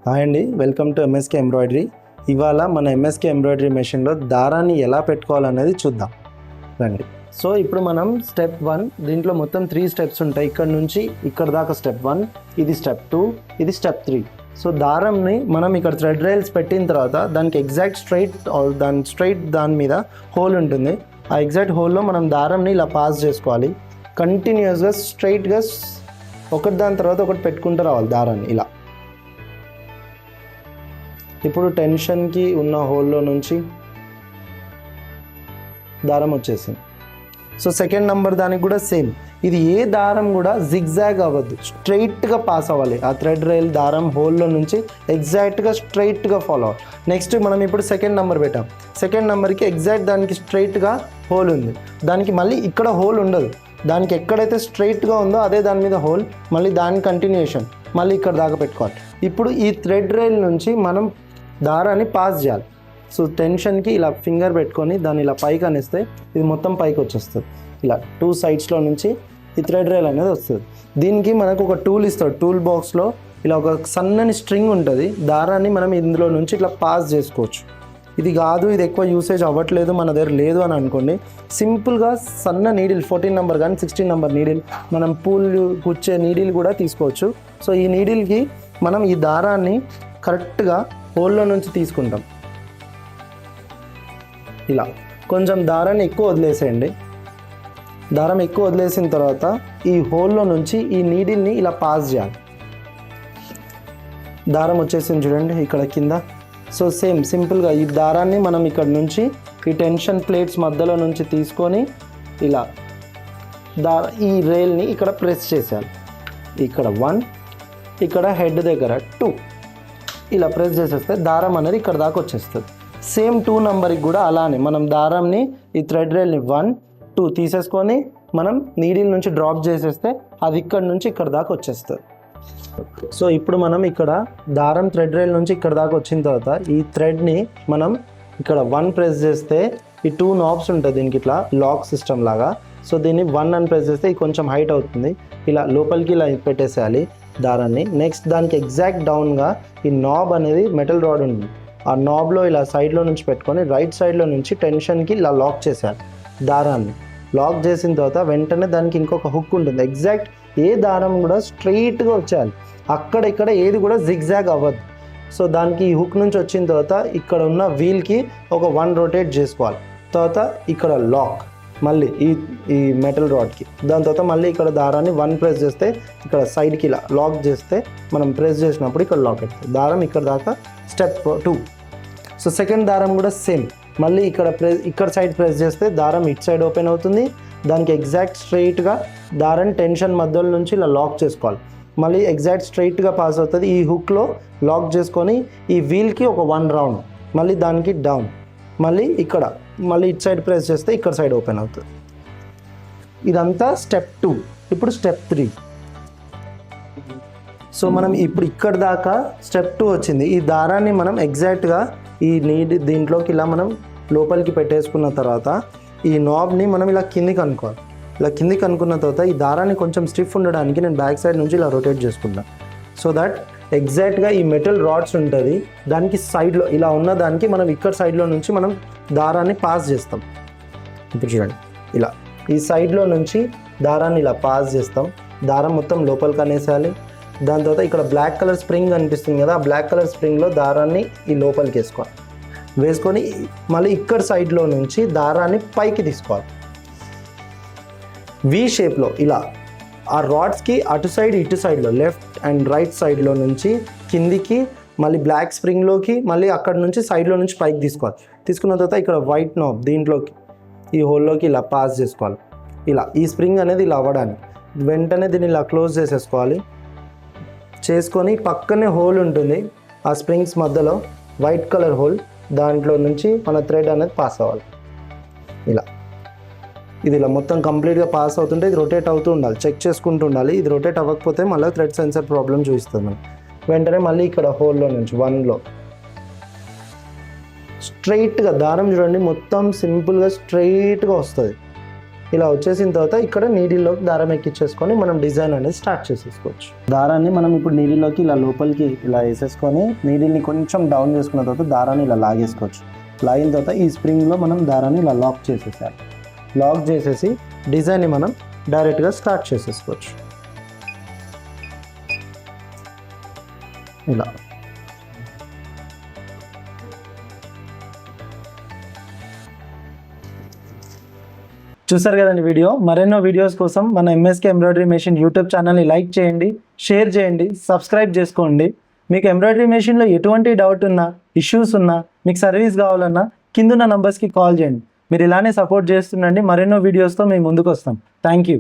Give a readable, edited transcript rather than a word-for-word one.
Hi అండి, welcome to MSK embroidery. ఇవాళ మన ఎంఎస్కే ఎంబ్రాయిడరీ మెషిన్లో దారాన్ని ఎలా పెట్టుకోవాలనేది చూద్దాం రండి. సో ఇప్పుడు మనం స్టెప్ 1, దీంట్లో మొత్తం 3 స్టెప్స్ ఉంటాయి. ఇక్కడ నుంచి ఇక్కడ దాకా స్టెప్ 1, ఇది స్టెప్ 2, ఇది స్టెప్ 3. సో దారంని మనం ఇక్కడ థ్రెడ్ రైల్స్ పెట్టిన తర్వాత దానికి ఎగ్జాక్ట్ స్ట్రైట్ దాని మీద హోల్ ఉంటుంది. ఆ ఎగ్జాక్ట్ హోల్లో మనం దారంని ఇలా పాస్ చేసుకోవాలి. కంటిన్యూస్గా స్ట్రైట్గా ఒకటి దాని తర్వాత ఒకటి పెట్టుకుంటూ రావాలి దారాన్ని ఇలా. ఇప్పుడు టెన్షన్కి ఉన్న హోల్లో నుంచి దారం వచ్చేసింది. సో సెకండ్ నెంబర్ దానికి కూడా సేమ్. ఇది ఏ దారం కూడా జిగ్జాగ్ అవ్వద్దు, స్ట్రైట్గా పాస్ అవ్వాలి. ఆ థ్రెడ్ రైల్ దారం హోల్లో నుంచి ఎగ్జాక్ట్గా స్ట్రైట్గా ఫాలో అవ్వాలి. నెక్స్ట్ మనం ఇప్పుడు సెకండ్ నెంబర్ పెట్టాం. సెకండ్ నెంబర్కి ఎగ్జాక్ట్ దానికి స్ట్రైట్గా హోల్ ఉంది. దానికి మళ్ళీ ఇక్కడ హోల్ ఉండదు. దానికి ఎక్కడైతే స్ట్రైట్గా ఉందో అదే దాని మీద హోల్, మళ్ళీ దాని కంటిన్యూషన్ మళ్ళీ ఇక్కడ దాకా పెట్టుకోవాలి. ఇప్పుడు ఈ థ్రెడ్ రైల్ నుంచి మనం దారాన్ని పాస్ చేయాలి. సో టెన్షన్కి ఇలా ఫింగర్ పెట్టుకొని దాన్ని ఇలా పైకి అనిస్తే ఇది మొత్తం పైకి వచ్చేస్తుంది. ఇలా 2 సైడ్స్లో నుంచి ఈ థ్రెడ్ రైల్ అనేది వస్తుంది. దీనికి మనకు ఒక టూల్ ఇస్తాడు. టూల్ బాక్స్లో ఇలా ఒక సన్నని స్ట్రింగ్ ఉంటుంది. దారాన్ని మనం ఇందులో నుంచి ఇట్లా పాస్ చేసుకోవచ్చు. ఇది కాదు, ఇది ఎక్కువ యూసేజ్ అవ్వట్లేదు, మన దగ్గర లేదు అని అనుకోండి, సింపుల్గా సన్న నీడిల్ 14 నెంబర్ కానీ 16 నెంబర్ నీడిల్, మనం పూల్ కూర్చే నీడిల్ కూడా తీసుకోవచ్చు. సో ఈ నీడిల్కి మనం ఈ దారాన్ని కరెక్ట్గా హోల్లో నుంచి తీసుకుంటాం. ఇలా కొంచెం దారాన్ని ఎక్కువ వదిలేసేయండి. దారం ఎక్కువ వదిలేసిన తర్వాత ఈ హోల్లో నుంచి ఈ నీడిల్ని ఇలా పాస్ చేయాలి. దారం వచ్చేసింది చూడండి ఇక్కడ కింద. సో సేమ్ సింపుల్గా ఈ దారాన్ని మనం ఇక్కడ నుంచి ఈ టెన్షన్ ప్లేట్స్ మధ్యలో నుంచి తీసుకొని ఇలా ఈ రైల్ని ఇక్కడ ప్రెస్ చేసేయాలి. ఇక్కడ 1, ఇక్కడ హెడ్ దగ్గర 2, ఇలా ప్రెస్ చేసేస్తే దారం అనేది ఇక్కడ దాకా వచ్చేస్తుంది. సేమ్ 2 నెంబర్కి కూడా అలానే మనం దారంని ఈ థ్రెడ్ రైల్ని 1, 2 తీసేసుకొని మనం నీడిల్ నుంచి డ్రాప్ చేసేస్తే అది ఇక్కడ నుంచి ఇక్కడ దాకా వచ్చేస్తుంది. సో ఇప్పుడు మనం ఇక్కడ దారం థ్రెడ్ రైల్ నుంచి ఇక్కడ దాకా వచ్చిన తర్వాత ఈ థ్రెడ్ని మనం ఇక్కడ 1 ప్రెస్ చేస్తే ఈ 2 నాబ్స్ ఉంటుంది దీనికి ఇట్లా లాక్ సిస్టమ్ లాగా. సో దీన్ని 1 అని ప్రెస్ చేస్తే ఇది కొంచెం హైట్ అవుతుంది. ఇలా లోపలికి ఇలా పెట్టేసేయాలి దారాన్ని. నెక్స్ట్ దానికి ఎగ్జాక్ట్ డౌన్గా ఈ నాబ్ అనేది మెటల్ రాడ్ ఉంటుంది. ఆ నాబ్లో ఇలా సైడ్లో నుంచి పెట్టుకొని రైట్ సైడ్లో నుంచి టెన్షన్కి ఇలా లాక్ చేసేయాలి దారాన్ని. లాక్ చేసిన తర్వాత వెంటనే దానికి ఇంకొక హుక్ ఉంటుంది. ఎగ్జాక్ట్ ఏ దారం కూడా స్ట్రైట్గా వచ్చేయాలి. అక్కడ ఇక్కడ ఏది కూడా జిగ్జాగ్ అవ్వద్దు. సో దానికి ఈ హుక్ నుంచి వచ్చిన తర్వాత ఇక్కడ ఉన్న వీల్కి ఒక 1 రొటేట్ చేసుకోవాలి. తర్వాత ఇక్కడ లాక్ మళ్ళీ ఈ మెటల్ రాడ్కి. దాని తర్వాత మళ్ళీ ఇక్కడ దారాన్ని 1 ప్రెస్ చేస్తే ఇక్కడ సైడ్కి ఇలా లాక్ చేస్తే మనం ప్రెస్ చేసినప్పుడు ఇక్కడ లాక్ అవుతుంది. దారం ఇక్కడ దాకా స్టెప్ 2. సో సెకండ్ దారం కూడా సేమ్. మళ్ళీ ఇక్కడ సైడ్ ప్రెస్ చేస్తే దారం ఇటు సైడ్ ఓపెన్ అవుతుంది. దానికి ఎగ్జాక్ట్ స్ట్రైట్గా దారం టెన్షన్ మధ్యలో నుంచి ఇలా లాక్ చేసుకోవాలి. మళ్ళీ ఎగ్జాక్ట్ స్ట్రైట్గా పాస్ అవుతుంది. ఈ హుక్లో లాక్ చేసుకొని ఈ వీల్కి ఒక 1 రౌండ్, మళ్ళీ దానికి డౌన్, మళ్ళీ ఇక్కడ మళ్ళీ ఇటు సైడ్ ప్రెస్ చేస్తే ఇక్కడ సైడ్ ఓపెన్ అవుతుంది. ఇదంతా స్టెప్ 2. ఇప్పుడు స్టెప్ 3. సో మనం ఇప్పుడు ఇక్కడ దాకా స్టెప్ 2 వచ్చింది. ఈ దారాన్ని మనం ఎగ్జాక్ట్గా ఈ దీంట్లోకి ఇలా మనం లోపలికి పెట్టేసుకున్న తర్వాత ఈ నాబ్ని మనం ఇలా కిందికి అనుకోవాలి. ఇలా కిందికి అనుకున్న తర్వాత ఈ దారాన్ని కొంచెం స్టిఫ్ ఉండడానికి నేను బ్యాక్ సైడ్ నుంచి ఇలా రొటేట్ చేసుకుంటాను. సో దట్ ఎగ్జాక్ట్గా ఈ మెటల్ రాడ్స్ ఉంటుంది దానికి సైడ్లో ఇలా ఉన్న దానికి మనం ఇక్కడ సైడ్లో నుంచి మనం దారాన్ని పాస్ చేస్తాం. ఇప్పుడు చూడండి ఇలా ఈ సైడ్లో నుంచి దారాన్ని ఇలా పాస్ చేస్తాం. దారం మొత్తం లోపలికి అనేసేయాలి. దాని తర్వాత ఇక్కడ బ్లాక్ కలర్ స్ప్రింగ్ కనిపిస్తుంది కదా, ఆ బ్లాక్ కలర్ స్ప్రింగ్లో దారాన్ని ఈ లోపలికి వేసుకొని మళ్ళీ ఇక్కడ సైడ్లో నుంచి దారాన్ని పైకి తీసుకోవాలి. వి షేప్లో ఇలా ఆ రాడ్స్కి అటు సైడ్ ఇటు సైడ్లో లెఫ్ట్ అండ్ రైట్ సైడ్లో నుంచి కిందికి మళ్ళీ బ్లాక్ స్ప్రింగ్లోకి మళ్ళీ అక్కడ నుంచి సైడ్లో నుంచి పైకి తీసుకోవాలి. తీసుకున్న తర్వాత ఇక్కడ వైట్ నాబ్ దీంట్లోకి ఈ హోల్లోకి ఇలా పాస్ చేసుకోవాలి. ఇలా ఈ స్ప్రింగ్ అనేది ఇలా అవ్వడానికి వెంటనే దీన్ని ఇలా క్లోజ్ చేసేసుకోవాలి. చేసుకొని పక్కనే హోల్ ఉంటుంది ఆ స్ప్రింగ్స్ మధ్యలో వైట్ కలర్ హోల్, దాంట్లో నుంచి మన థ్రెడ్ అనేది పాస్ అవ్వాలి. ఇది ఇలా మొత్తం కంప్లీట్గా పాస్ అవుతుంటే ఇది రొటేట్ అవుతూ ఉండాలి, చెక్ చేసుకుంటూ ఉండాలి. ఇది రొటేట్ అవ్వకపోతే మళ్ళీ థ్రెడ్ సెన్సర్ ప్రాబ్లం చూపిస్తుంది మనం. వెంటనే మళ్ళీ ఇక్కడ హోల్లో నుంచి 1లో స్ట్రైట్గా దారం చూడండి మొత్తం సింపుల్గా స్ట్రైట్గా వస్తుంది. ఇలా వచ్చేసిన తర్వాత ఇక్కడ నీడిల్లోకి దారం ఎక్కించేసుకొని మనం డిజైన్ అనేది స్టార్ట్ చేసేసుకోవచ్చు. దారాన్ని మనం ఇప్పుడు నీడిల్లోకి ఇలా లోపలికి ఇలా వేసేసుకొని నీడిల్ని కొంచెం డౌన్ చేసుకున్న తర్వాత దారాన్ని ఇలా లాగేసుకోవచ్చు. లాగిన తర్వాత ఈ స్ప్రింగ్లో మనం దారాన్ని ఇలా లాక్ చేసేసాలి. లాక్ చేసేసి డిజైన్ని మనం డైరెక్ట్గా స్టార్ట్ చేసేసుకోవచ్చు. ఇలా చూసారు కదండి వీడియో. మరెన్నో వీడియోస్ కోసం మన ఎంఎస్కే ఎంబ్రాయిడరీ మెషిన్ యూట్యూబ్ ఛానల్ని లైక్ చేయండి, షేర్ చేయండి, సబ్స్క్రైబ్ చేసుకోండి. మీకు ఎంబ్రాయిడరీ మెషిన్లో ఎటువంటి డౌట్ ఉన్నా, ఇష్యూస్ ఉన్నా, మీకు సర్వీస్ కావాలన్నా కిందున్న నంబర్స్కి కాల్ చేయండి. మీరు ఇలానే సపోర్ట్ చేస్తుండండి. మరెన్నో వీడియోస్తో మేము ముందుకు వస్తాం. Thank you.